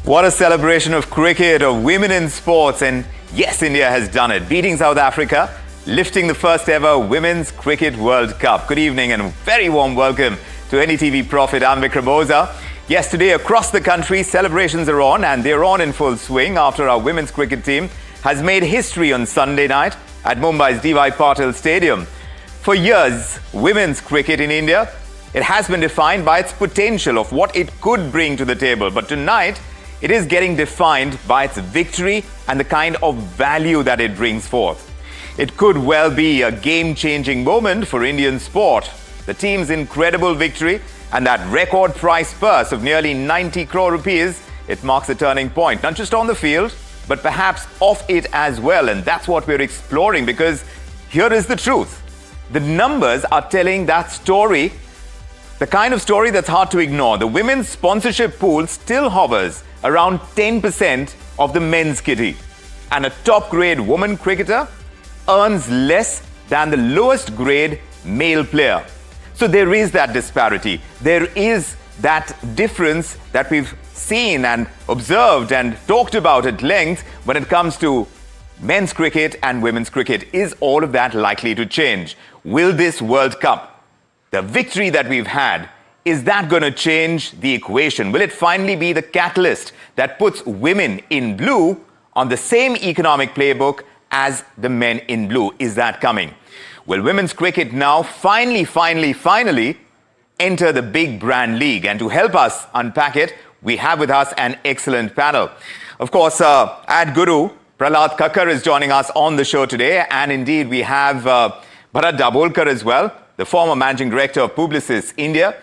What a celebration of cricket, of women in sports, and yes, India has done it, beating South Africa, lifting the first ever Women's Cricket World Cup. Good evening and a very warm welcome to NDTV Prophet. I'm Vikram Oza. Yes, today across the country, celebrations are on, and they're on in full swing after our women's cricket team has made history on Sunday night at Mumbai's D.Y. Patil Stadium. For years, women's cricket in India, it has been defined by its potential of what it could bring to the table. But tonight, it is getting defined by its victory and the kind of value that it brings forth. It could well be a game-changing moment for Indian sport. The team's incredible victory and that record prize purse of nearly 90 crore rupees, it marks a turning point, not just on the field, but perhaps off it as well. And that's what we're exploring, because here is the truth. The numbers are telling that story, the kind of story that's hard to ignore. The women's sponsorship pool still hovers around 10% of the men's kitty. And a top-grade woman cricketer earns less than the lowest grade male player. So there is that disparity. There is that difference that we've seen and observed and talked about at length when it comes to men's cricket and women's cricket. Is all of that likely to change? Will this World Cup, the victory that we've had, is that going to change the equation? Will it finally be the catalyst that puts women in blue on the same economic playbook as the men in blue? Is that coming? Will women's cricket now finally enter the big brand league? And to help us unpack it, we have with us an excellent panel. Of course, Ad Guru, Prahlad Kakkar is joining us on the show today. And indeed, we have Bharat Dabolkar as well, the former managing director of Publicis India,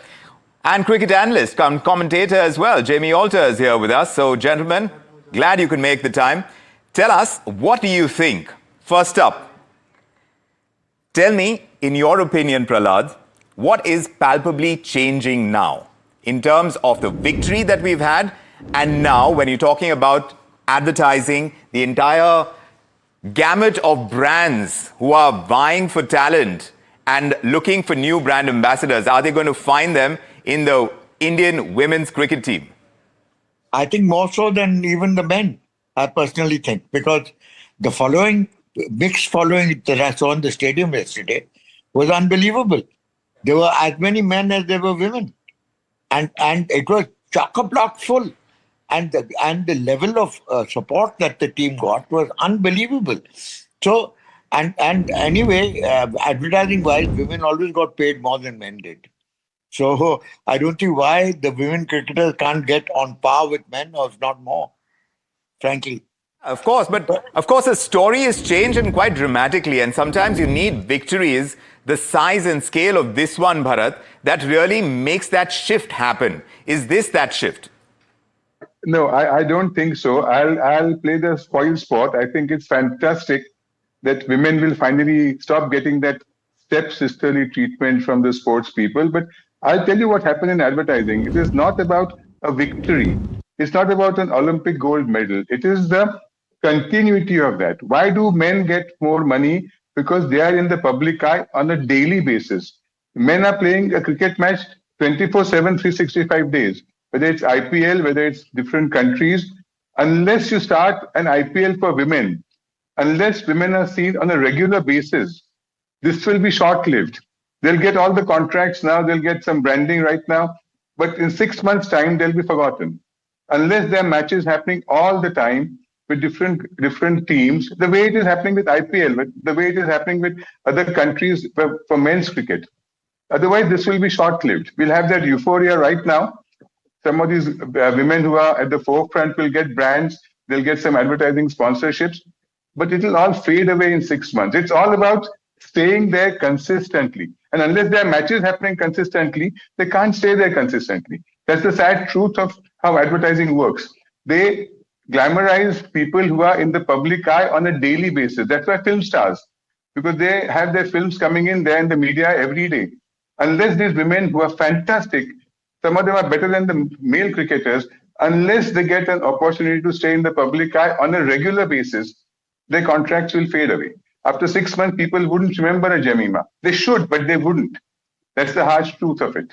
and cricket analyst, commentator as well. Jamie Alter is here with us. So, gentlemen, glad you could make the time. Tell us, what do you think? First up, tell me, in your opinion, Prahlad, what is palpably changing now in terms of the victory that we've had, and now when you're talking about advertising, the entire gamut of brands who are vying for talent and looking for new brand ambassadors, are they going to find them in the Indian women's cricket team? I think more so than even the men, I personally think, because the mixed following that I saw in the stadium yesterday was unbelievable. There were as many men as there were women. And it was chock-a-block full. And the level of support that the team got was unbelievable. So, and anyway, advertising-wise, women always got paid more than men did. So I don't see why the women cricketers can't get on par with men, or if not more, frankly. Of course, but of course the story has changed, and quite dramatically, and sometimes you need victories the size and scale of this one, Bharat, that really makes that shift happen. Is this that shift? No, I don't think so. I'll play the spoil sport. I think it's fantastic that women will finally stop getting that stepsisterly treatment from the sports people. But I'll tell you what happened in advertising. It is not about a victory. It's not about an Olympic gold medal. It is the continuity of that. Why do men get more money? Because they are in the public eye on a daily basis. Men are playing a cricket match 24/7, 365 days. Whether it's IPL, whether it's different countries, unless you start an IPL for women, unless women are seen on a regular basis, this will be short-lived. They'll get all the contracts now, they'll get some branding right now, but in 6 months' time, they'll be forgotten. Unless there are matches happening all the time with different teams, the way it is happening with IPL, the way it is happening with other countries for men's cricket. Otherwise, this will be short-lived. We'll have that euphoria right now. Some of these women who are at the forefront will get brands, they'll get some advertising sponsorships, but it will all fade away in 6 months. It's all about staying there consistently. And unless there are matches happening consistently, they can't stay there consistently. That's the sad truth of how advertising works. They glamorize people who are in the public eye on a daily basis. That's why film stars, because they have their films coming in there in the media every day. Unless these women who are fantastic, some of them are better than the male cricketers, unless they get an opportunity to stay in the public eye on a regular basis, their contracts will fade away. After 6 months, people wouldn't remember a Jemima. They should, but they wouldn't. That's the harsh truth of it.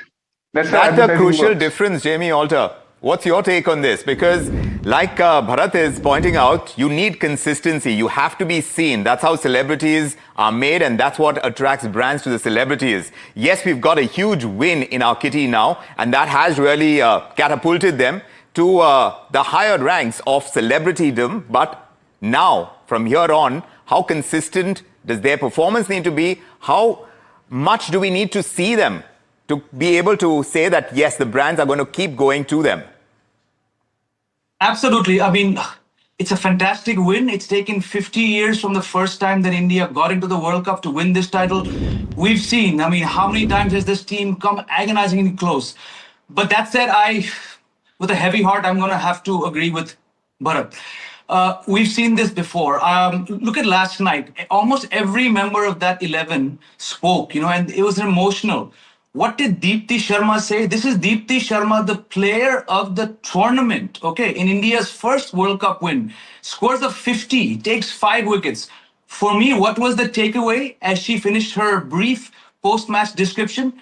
That's the crucial difference, Jamie Alter. What's your take on this? Because like Bharat is pointing out, you need consistency. You have to be seen. That's how celebrities are made, and that's what attracts brands to the celebrities. Yes, we've got a huge win in our kitty now, and that has really catapulted them to the higher ranks of celebritydom. But now, from here on, how consistent does their performance need to be? How much do we need to see them to be able to say that, yes, the brands are going to keep going to them? Absolutely. I mean, it's a fantastic win. It's taken 50 years from the first time that India got into the World Cup to win this title. We've seen, I mean, how many times has this team come agonizingly close? But that said, with a heavy heart, I'm going to have to agree with Bharat. We've seen this before. Look at last night. Almost every member of that 11 spoke, and it was emotional. What did Deepti Sharma say? This is Deepti Sharma, the player of the tournament, okay, in India's first World Cup win. Scores of 50, takes 5 wickets. For me, what was the takeaway as she finished her brief post-match description?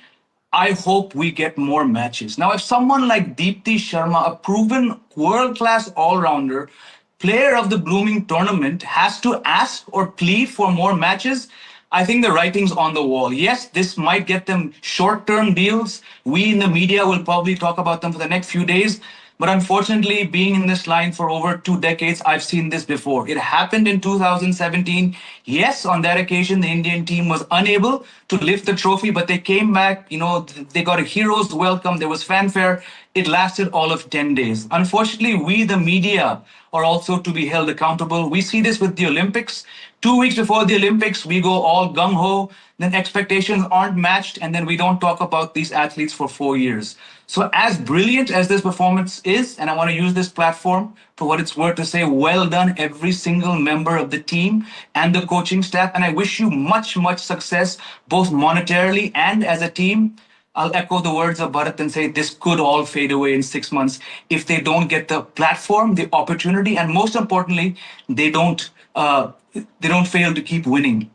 I hope we get more matches. Now, if someone like Deepti Sharma, a proven world-class all-rounder, player of the blooming tournament, has to ask or plead for more matches, I think the writing's on the wall. Yes, this might get them short-term deals. We in the media will probably talk about them for the next few days. But unfortunately, being in this line for over 2 decades, I've seen this before. It happened in 2017. Yes, on that occasion, the Indian team was unable to lift the trophy, but they came back. They got a hero's welcome. There was fanfare. It lasted all of 10 days. Unfortunately, we, the media, are also to be held accountable. We see this with the Olympics. 2 weeks before the Olympics, we go all gung-ho, then expectations aren't matched, and then we don't talk about these athletes for 4 years. So as brilliant as this performance is, and I want to use this platform for what it's worth to say, well done, every single member of the team and the coaching staff, and I wish you much, much success, both monetarily and as a team. I'll echo the words of Bharat and say this could all fade away in 6 months if they don't get the platform, the opportunity, and most importantly, they don't fail to keep winning.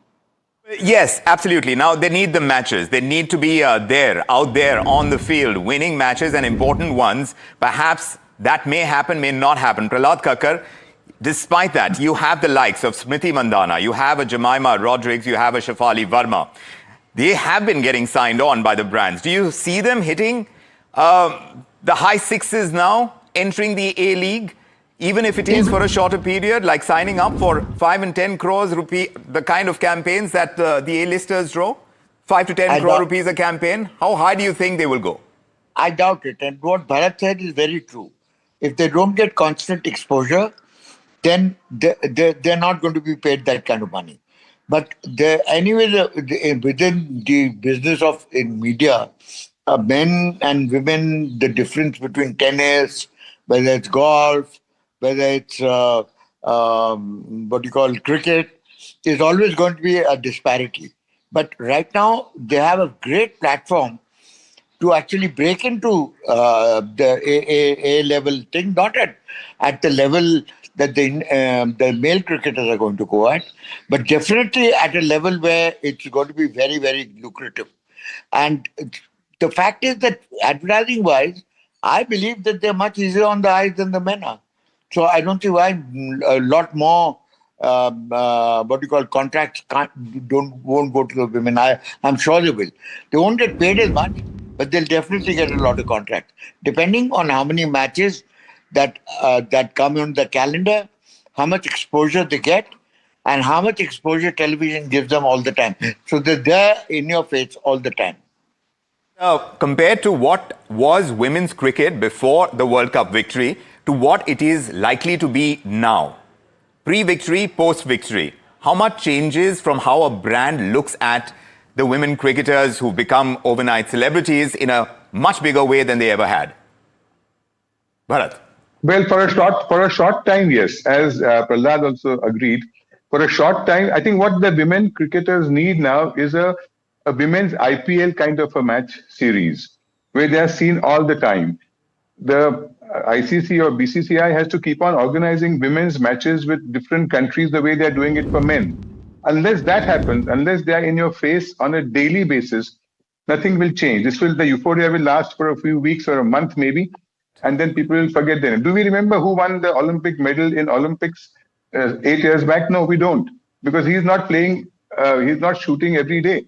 Yes, absolutely. Now, they need the matches. They need to be out there on the field, winning matches and important ones. Perhaps that may happen, may not happen. Prahlad Kakkar, despite that, you have the likes of Smriti Mandhana, you have a Jemima Rodrigues, you have a Shafali Verma. They have been getting signed on by the brands. Do you see them hitting the high sixes now, entering the A-League? Even if it is for a shorter period, like signing up for 5 and 10 crores rupee, the kind of campaigns that the A-listers draw? 5 to 10 crore rupees a campaign. How high do you think they will go? I doubt it. And what Bharat said is very true. If they don't get constant exposure, then they're not going to be paid that kind of money. But within the business of in media, men and women, the difference between tennis, whether it's golf, whether it's what you call cricket, is always going to be a disparity. But right now, they have a great platform to actually break into the A level thing, not at the level that the male cricketers are going to go at, but definitely at a level where it's going to be very, very lucrative. And the fact is that advertising-wise, I believe that they're much easier on the eyes than the men are. So I don't see why a lot more contracts won't go to the women. I'm sure they will. They won't get paid as much, but they'll definitely get a lot of contracts, depending on how many matches that come on the calendar, how much exposure they get, and how much exposure television gives them all the time. So they're there in your face all the time. Compared to what was women's cricket before the World Cup victory to what it is likely to be now, pre-victory, post-victory, how much changes from how a brand looks at the women cricketers who've become overnight celebrities in a much bigger way than they ever had? Bharat. Well, for a short time, yes. As Prahlad also agreed, for a short time, I think what the women cricketers need now is a women's IPL kind of a match series where they are seen all the time. The ICC or BCCI has to keep on organizing women's matches with different countries the way they're doing it for men. Unless that happens, unless they are in your face on a daily basis, nothing will change. The euphoria will last for a few weeks or a month maybe, and then people will forget their name. Do we remember who won the Olympic medal in Olympics 8 years back? No, we don't, because he's not playing, he's not shooting every day.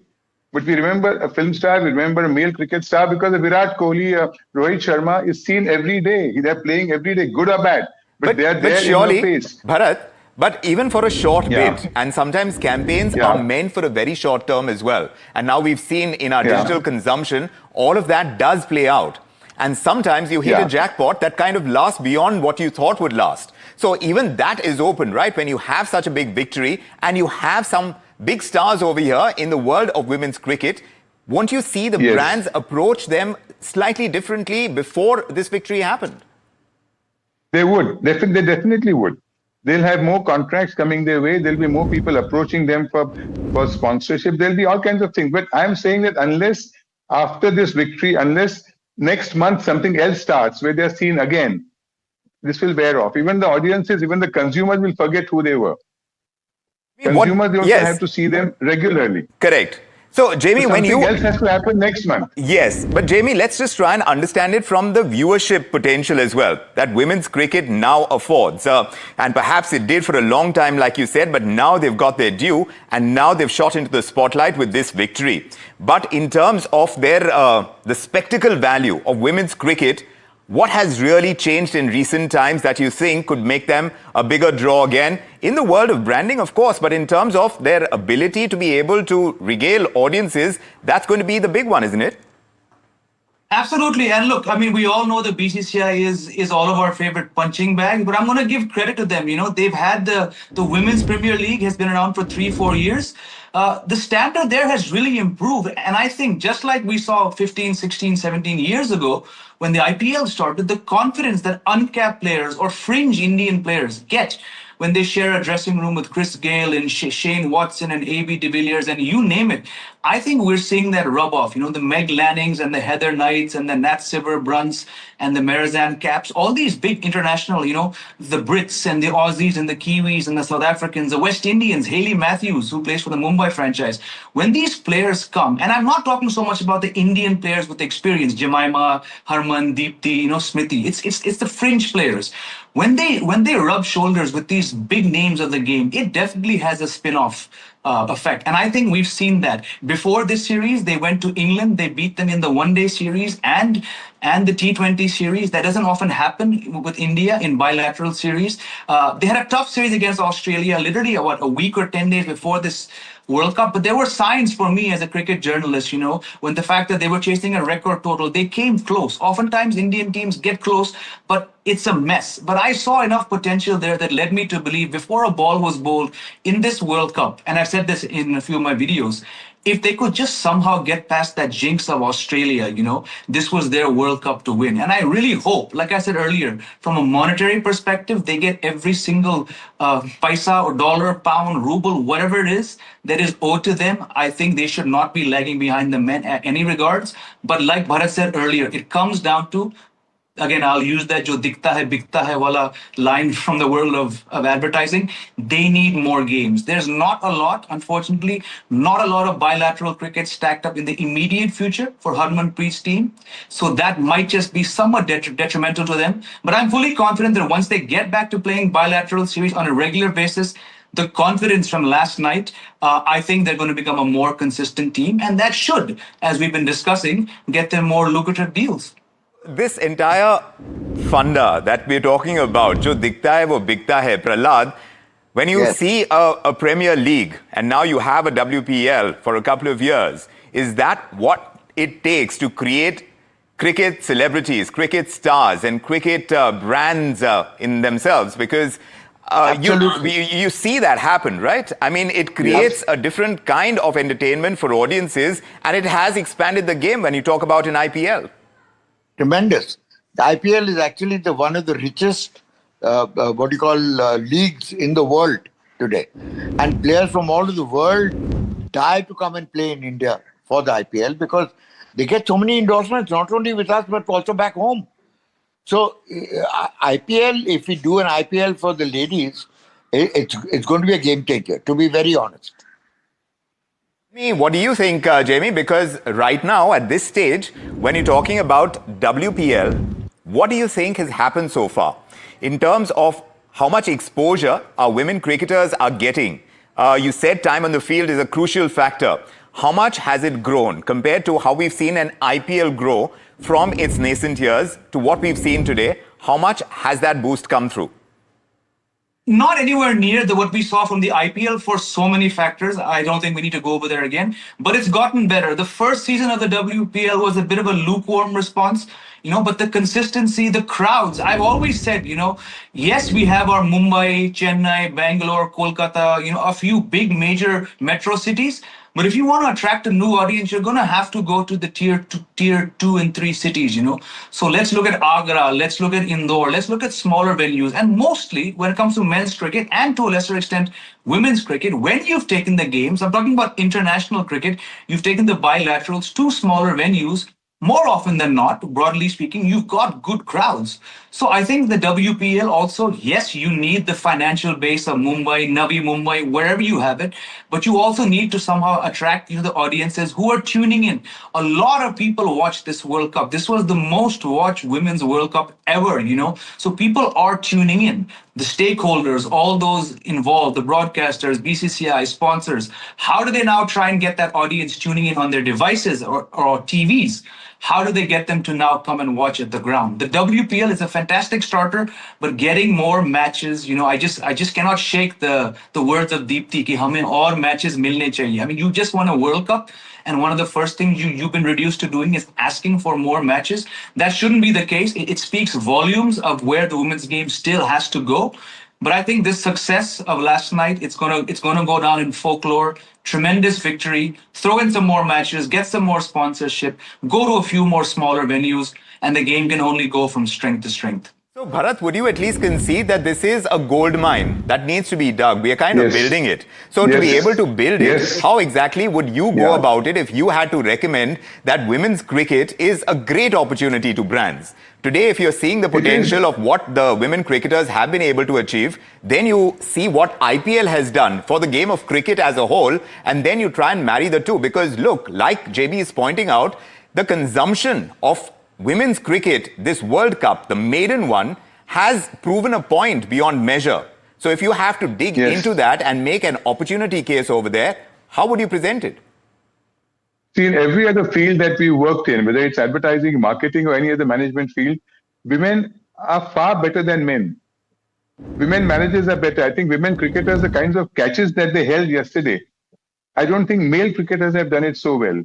But we remember a film star, we remember a male cricket star, because Virat Kohli, Rohit Sharma is seen every day. They're playing every day, good or bad, but they're But there in your surely, face. Bharat, but even for a short Yeah. bit, and sometimes campaigns Yeah. are meant for a very short term as well. And now we've seen in our Yeah. digital consumption, all of that does play out. And sometimes you hit Yeah. a jackpot that kind of lasts beyond what you thought would last. So even that is open, right? When you have such a big victory and you have some big stars over here in the world of women's cricket, won't you see the Yes. brands approach them slightly differently before this victory happened? They would. They definitely would. They'll have more contracts coming their way. There'll be more people approaching them for sponsorship. There'll be all kinds of things. But I'm saying that unless after this victory, unless next month something else starts where they're seen again, this will wear off. Even the audiences, even the consumers will forget who they were. Consumers, they also Yes, have to see them regularly. correct. So, Jamie, So when something you... else has to happen next month. Yes, but Jamie, let's just try and understand it from the viewership potential as well that women's cricket now affords. And perhaps it did for a long time, like you said, but now they've got their due and now they've shot into the spotlight with this victory. But in terms of their the spectacle value of women's cricket, what has really changed in recent times that you think could make them a bigger draw again? In the world of branding, of course, but in terms of their ability to be able to regale audiences, that's going to be the big one, isn't it? Absolutely. And look, I mean, we all know the BCCI is all of our favorite punching bag, but I'm going to give credit to them. You know, they've had the Women's Premier League has been around for 3-4 years. The standard there has really improved. And I think just like we saw 15, 16, 17 years ago, when the IPL started, the confidence that uncapped players or fringe Indian players get when they share a dressing room with Chris Gayle and Shane Watson and A.B. de Villiers and you name it, I think we're seeing that rub off. You know, the Meg Lannings and the Heather Knights and the Nat Siver Brunts and the Marizanne Caps, all these big international, you know, the Brits and the Aussies and the Kiwis and the South Africans, the West Indians, Hayley Matthews, who plays for the Mumbai franchise. When these players come, and I'm not talking so much about the Indian players with experience, Jemima, Harman, Deepti, you know, Smithy. It's the fringe players. When they rub shoulders with these big names of the game, it definitely has a spin-off effect. And I think we've seen that. Before this series, they went to England, they beat them in the one-day series and the T20 series. That doesn't often happen with India in bilateral series. They had a tough series against Australia, literally, a week or 10 days before this World Cup, but there were signs for me as a cricket journalist, you know, when the fact that they were chasing a record total, they came close. Oftentimes Indian teams get close, but it's a mess. But I saw enough potential there that led me to believe before a ball was bowled in this World Cup, and I've said this in a few of my videos, if they could just somehow get past that jinx of Australia, you know, this was their World Cup to win. And I really hope, like I said earlier, from a monetary perspective, they get every single paisa or dollar, pound, ruble, whatever it is that is owed to them. I think they should not be lagging behind the men at any regards. But like Bharat said earlier, it comes down to, again, I'll use that jo dikta hai, bikta hai wala line from the world of advertising. They need more games. There's not a lot, unfortunately, not a lot of bilateral cricket stacked up in the immediate future for Harmanpreet's team. So that might just be somewhat detrimental to them. But I'm fully confident that once they get back to playing bilateral series on a regular basis, the confidence from last night, I think they're going to become a more consistent team. And that should, as we've been discussing, get them more lucrative deals. This entire funda that we're talking about, jo dikta hai wo bikta hai, Prahlad, when you Yes. see a Premier League and now you have a WPL for a couple of years, is that what it takes to create cricket celebrities, cricket stars and cricket brands in themselves? Because you see that happen, right? I mean, it creates a different kind of entertainment for audiences and it has expanded the game when you talk about an IPL. Tremendous. The IPL is actually one of the richest, leagues in the world today. And players from all over the world die to come and play in India for the IPL because they get so many endorsements, not only with us, but also back home. So IPL, if we do an IPL for the ladies, it's going to be a game changer, to be very honest. What do you think, Jamie? Because right now, at this stage, when you're talking about WPL, What do you think has happened so far in terms of how much exposure our women cricketers are getting? You said time on the field is a crucial factor. How much has it grown compared to how we've seen an IPL grow from its nascent years to what we've seen today? How much has that boost come through? Not anywhere near what we saw from the IPL for so many factors. I don't think we need to go over there again, but it's gotten better. The first season of the WPL was a bit of a lukewarm response, but the consistency, the crowds, I've always said, yes, we have our Mumbai, Chennai, Bangalore, Kolkata, a few big major metro cities. But if you want to attract a new audience, you're going to have to go to the tier 2 and 3 cities, So let's look at Agra, let's look at Indore, let's look at smaller venues. And mostly when it comes to men's cricket and to a lesser extent, women's cricket, when you've taken the games, I'm talking about international cricket, you've taken the bilaterals to smaller venues, more often than not, broadly speaking, you've got good crowds. So I think the WPL also, yes, you need the financial base of Mumbai, Navi Mumbai, wherever you have it, but you also need to somehow attract the audiences who are tuning in. A lot of people watch this World Cup. This was the most watched Women's World Cup ever, So people are tuning in. The stakeholders, all those involved, the broadcasters, BCCI, sponsors, how do they now try and get that audience tuning in on their devices or TVs? How do they get them to now come and watch at the ground? The WPL is a fantastic starter, but getting more matches, I just cannot shake the words of Deepti ki hame aur matches milne chahiye. I mean, you just won a World Cup, and one of the first things you've been reduced to doing is asking for more matches. That shouldn't be the case. It speaks volumes of where the women's game still has to go. But I think this success of last night, it's gonna go down in folklore. Tremendous victory. Throw in some more matches, get some more sponsorship, go to a few more smaller venues, and the game can only go from strength to strength. So, Bharat, would you at least concede that this is a gold mine that needs to be dug? We are kind of building it. So, to be able to build it, how exactly would you go about it if you had to recommend that women's cricket is a great opportunity to brands? Today, if you're seeing the potential of what the women cricketers have been able to achieve, then you see what IPL has done for the game of cricket as a whole, and then you try and marry the two. Because look, like JB is pointing out, the consumption of women's cricket, this World Cup, the maiden one, has proven a point beyond measure. So if you have to dig into that and make an opportunity case over there, how would you present it? See, in every other field that we worked in, whether it's advertising, marketing, or any other management field, women are far better than men. Women managers are better. I think women cricketers, the kinds of catches that they held yesterday, I don't think male cricketers have done it so well.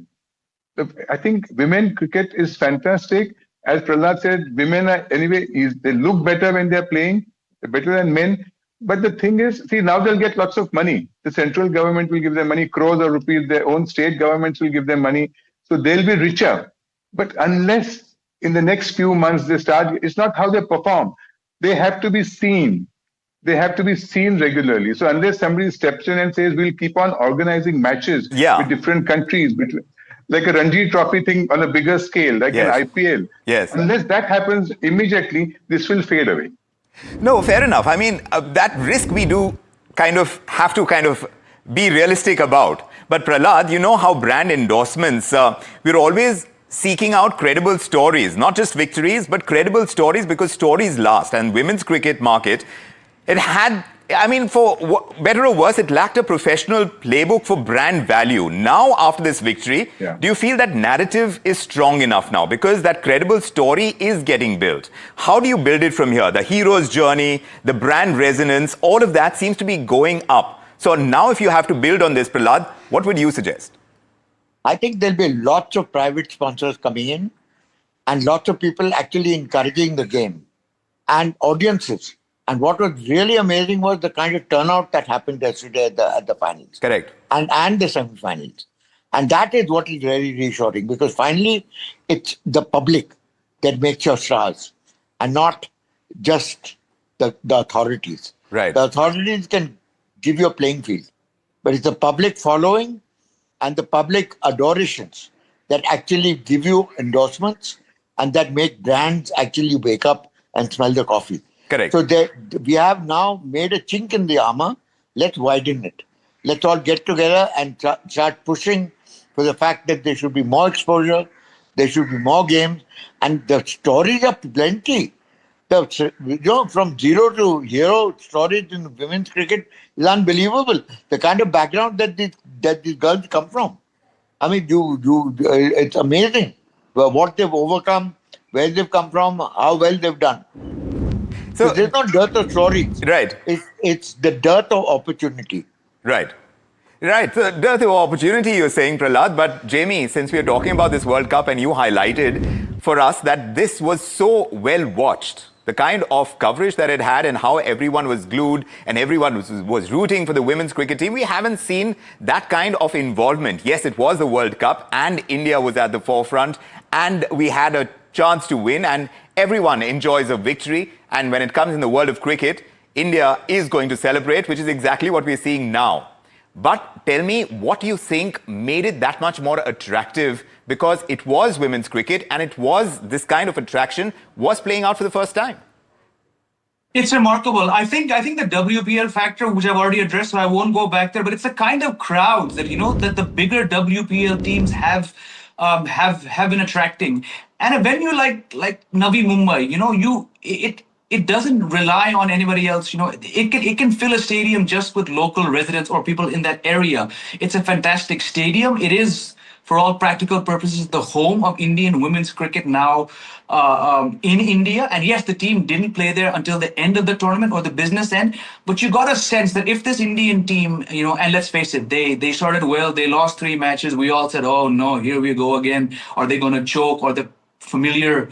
I think women cricket is fantastic. As Prahlad said, women are anyway, they look better when they're playing, they're better than men. But the thing is, see, now they'll get lots of money. The central government will give them money, crores or rupees. Their own state governments will give them money. So they'll be richer. But unless in the next few months they start, it's not how they perform. They have to be seen. They have to be seen regularly. So unless somebody steps in and says, we'll keep on organizing matches with different countries, like a Ranji Trophy thing on a bigger scale, like an IPL. Unless that happens immediately, this will fade away. No, fair enough. I mean, that risk we do have to be realistic about. But Prahlad, you know how brand endorsements, we're always seeking out credible stories, not just victories, but credible stories, because stories last. And women's cricket market, it had, I mean, for better or worse, it lacked a professional playbook for brand value. Now, after this victory, do you feel that narrative is strong enough now? Because that credible story is getting built. How do you build it from here? The hero's journey, the brand resonance, all of that seems to be going up. So now if you have to build on this, Prahlad, what would you suggest? I think there'll be lots of private sponsors coming in and lots of people actually encouraging the game and audiences. And what was really amazing was the kind of turnout that happened yesterday at the finals. Correct. And the semi-finals. And that is what is really reassuring, because finally it's the public that makes your stars and not just the authorities. Right. The authorities can give you a playing field, but it's the public following and the public adorations that actually give you endorsements and that make brands actually wake up and smell the coffee. Correct. So we have now made a chink in the armor. Let's widen it. Let's all get together and start pushing for the fact that there should be more exposure, There should be more games. And the stories are plenty. From zero to hero stories in women's cricket is unbelievable. The kind of background that these girls come from. I mean, it's amazing. What they've overcome, where they've come from, how well they've done. So there's no dearth of stories. Right. It's the dearth of opportunity. Right. Right. So dearth of opportunity, you're saying, Prahlad. But Jamie, since we are talking about this World Cup and you highlighted for us that this was so well watched, the kind of coverage that it had and how everyone was glued and everyone was rooting for the women's cricket team, we haven't seen that kind of involvement. Yes, it was the World Cup and India was at the forefront and we had a chance to win and everyone enjoys a victory. And when it comes in the world of cricket, India is going to celebrate, which is exactly what we're seeing now. But tell me, what do you think made it that much more attractive? Because it was women's cricket and it was this kind of attraction was playing out for the first time. It's remarkable. I think the WPL factor, which I've already addressed, so I won't go back there. But it's the kind of crowds that that the bigger WPL teams have been attracting. And a venue like Navi Mumbai, it doesn't rely on anybody else. It can fill a stadium just with local residents or people in that area. It's a fantastic stadium. It is, for all practical purposes, the home of Indian women's cricket now in India. And yes, the team didn't play there until the end of the tournament or the business end. But you got a sense that if this Indian team, and let's face it, they started well. They lost 3 matches. We all said, oh no, here we go again. Are they going to choke? Or the familiar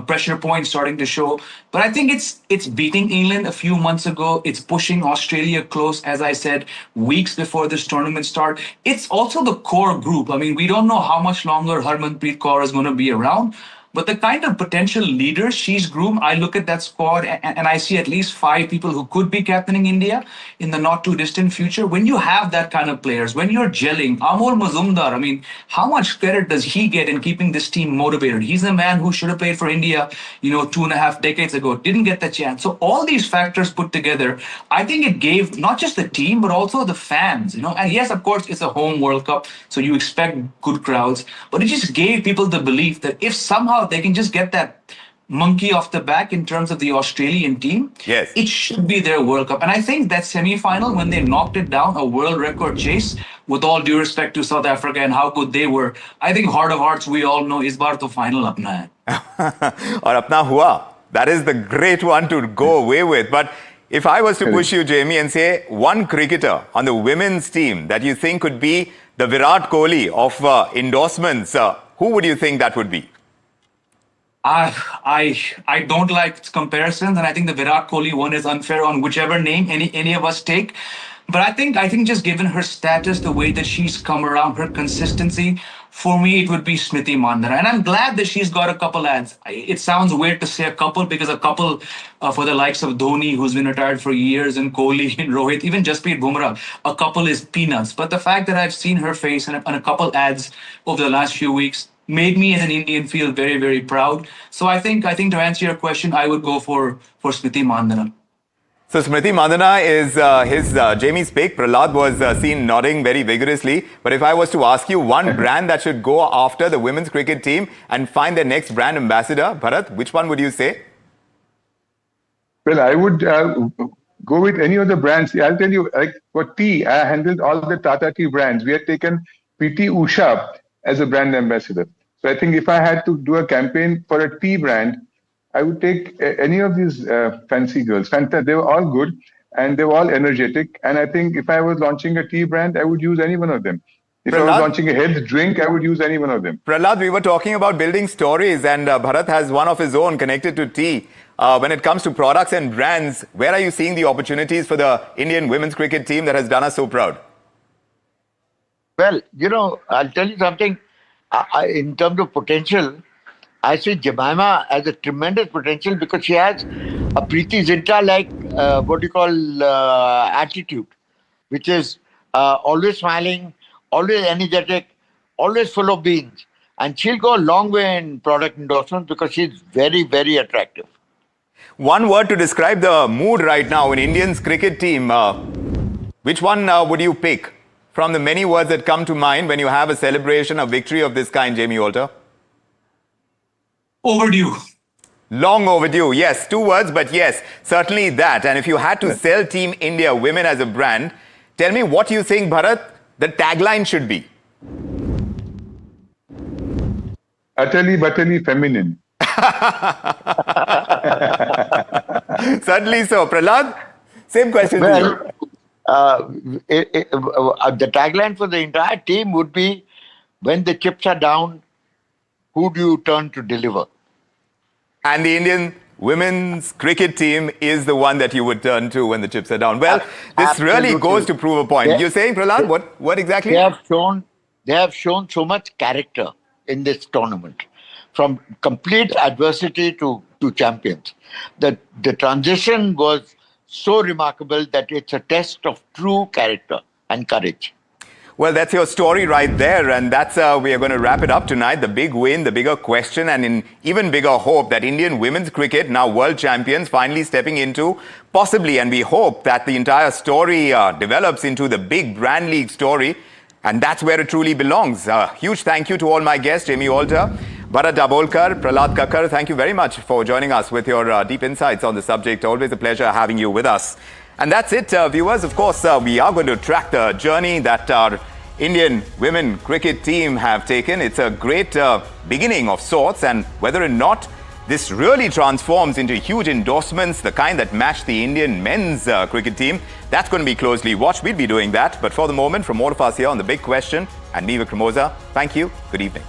pressure points starting to show. But I think it's beating England a few months ago. It's pushing Australia close, as I said, weeks before this tournament start. It's also the core group. I mean, we don't know how much longer Harmanpreet Kaur is going to be around. But the kind of potential leaders she's groomed, I look at that squad and I see at least 5 people who could be captaining India in the not too distant future. When you have that kind of players, when you're gelling, Amol Mazumdar, I mean, how much credit does he get in keeping this team motivated? He's a man who should have played for India, 2.5 decades ago, didn't get the chance. So all these factors put together, I think it gave not just the team, but also the fans, And yes, of course, it's a home World Cup, so you expect good crowds, but it just gave people the belief that if somehow they can just get that monkey off the back in terms of the Australian team, yes, it should be their World Cup. And I think that semi-final, when they knocked it down, a world record chase, with all due respect to South Africa and how good they were, I think heart of hearts, we all know, is baar to final apna hai. Aur apna hua. That is the great one to go away with. But if I was to push you, Jamie, and say one cricketer on the women's team that you think could be the Virat Kohli of endorsements, who would you think that would be? I don't like comparisons, and I think the Virat Kohli one is unfair on whichever name any of us take. But I think just given her status, the way that she's come around, her consistency, for me it would be Smriti Mandhana. And I'm glad that she's got a couple ads. It sounds weird to say a couple because a couple for the likes of Dhoni, who's been retired for years, and Kohli and Rohit, even Jasprit Bumrah, a couple is peanuts. But the fact that I've seen her face and a couple ads over the last few weeks made me as an Indian feel very, very proud. So I think to answer your question, I would go for Smriti Mandhana. So Smriti Mandhana is his Jamie's pick. Prahlad was seen nodding very vigorously. But if I was to ask you one brand that should go after the women's cricket team and find their next brand ambassador, Bharat, which one would you say? Well, I would go with any of the brands. I'll tell you, like for tea, I handled all the Tata tea brands. We had taken PT Usha as a brand ambassador. So I think if I had to do a campaign for a tea brand, I would take any of these fancy girls. They were all good and they were all energetic. And I think if I was launching a tea brand, I would use any one of them. If I was launching a health drink, I would use any one of them. Prahlad, we were talking about building stories and Bharat has one of his own connected to tea. When it comes to products and brands, where are you seeing the opportunities for the Indian women's cricket team that has done us so proud? Well, I'll tell you something. In terms of potential, I see Jemima has a tremendous potential because she has a Preeti Zinta-like, attitude, which is always smiling, always energetic, always full of beans. And she'll go a long way in product endorsements because she's very, very attractive. One word to describe the mood right now in Indian's cricket team. Which one would you pick from the many words that come to mind when you have a celebration, a victory of this kind, Jamie Walter? Overdue. Long overdue. Yes, 2 words, but yes, certainly that. And if you had to sell Team India women as a brand, tell me what you think, Bharat, the tagline should be. Utterly, butterly feminine. Certainly so. Prahlad, same question to you. Well, the tagline for the entire team would be, when the chips are down, who do you turn to deliver? And the Indian women's cricket team is the one that you would turn to when the chips are down. Well, this really Absolutely. goes to prove a point. Yeah. You're saying, Prahlad, what exactly? They have shown so much character in this tournament, from complete adversity to champions. The transition was so remarkable that it's a test of true character and courage. Well, that's your story right there. And that's we are going to wrap it up tonight. The big win, the bigger question, and in even bigger hope that Indian women's cricket, now world champions, finally stepping into possibly, and we hope that the entire story develops into the big brand league story. And that's where it truly belongs. Huge thank you to all my guests, Jamie Walter, Bharat Dabolkar, Prahlad Kakkar. Thank you very much for joining us with your deep insights on the subject. Always a pleasure having you with us. And that's it, viewers. Of course, we are going to track the journey that our Indian women cricket team have taken. It's a great beginning of sorts, and whether or not this really transforms into huge endorsements, the kind that match the Indian men's cricket team, that's going to be closely watched. We'll be doing that. But for the moment, from all of us here on The Big Question and me, Vikram Oza, thank you. Good evening.